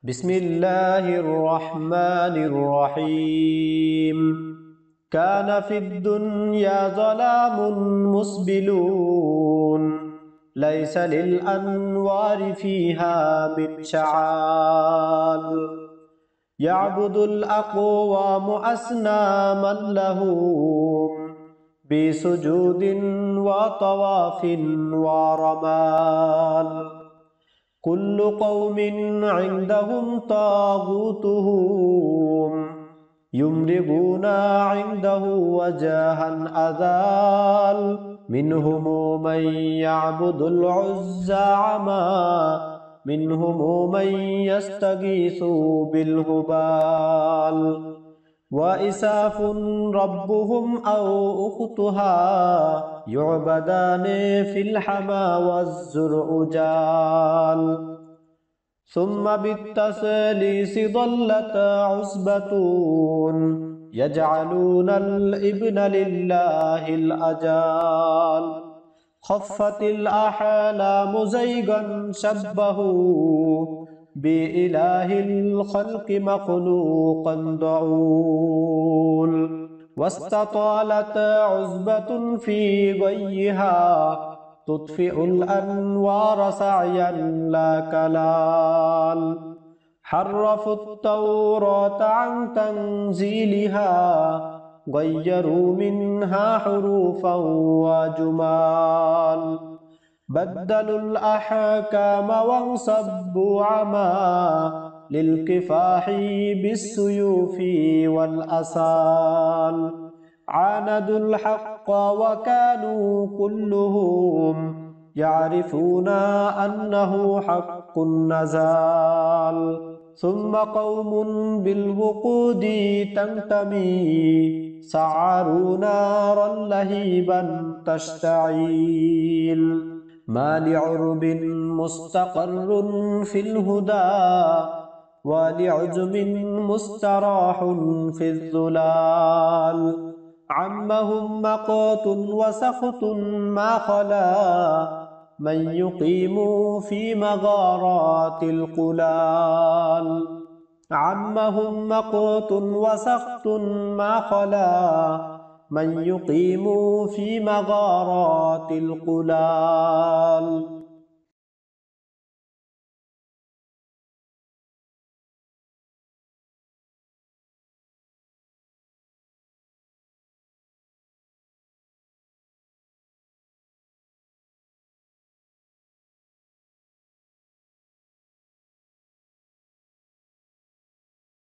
بسم الله الرحمن الرحيم. كان في الدنيا ظلام مسبلون، ليس للأنوار فيها من شعال. يعبد الأقوام أصناما لهم بسجود وطواف ورمال. كل قوم عندهم طاغوتهم، يمرقون عنده وجاها أذال. منهم من يعبد العزى عما، منهم من يستغيث بالهبال. وإساف ربهم أو أختها، يعبدان في الحمى والزرعجال. ثم بالتسليس ضلت عصبة، يجعلون الابن لله الأجال. خفت الأحلام زيغا شبهوا، بإله الخلق مخلوقا ضعول. واستطالت عزبة في غيها، تطفئ الأنوار سعيا لا كلال. حرفوا التوراة عن تنزيلها، غيروا منها حروفا وجمال. بدلوا الأحكام وانصبوا عما، للكفاح بالسيوف والأسال. عاندوا الحق وكانوا كلهم يعرفون أنه حق نزال. ثم قوم بالوقود تنتمي، سعروا نارا لهيبا تشتعيل. ما لعرب مستقر في الهدى، ولعجم مستراح في الظلال. عمهم مقت وسخط ما خلا، من يقيم في مغارات القلال. عمهم مقت وسخط ما خلا، من يقيم في مغارات القلال.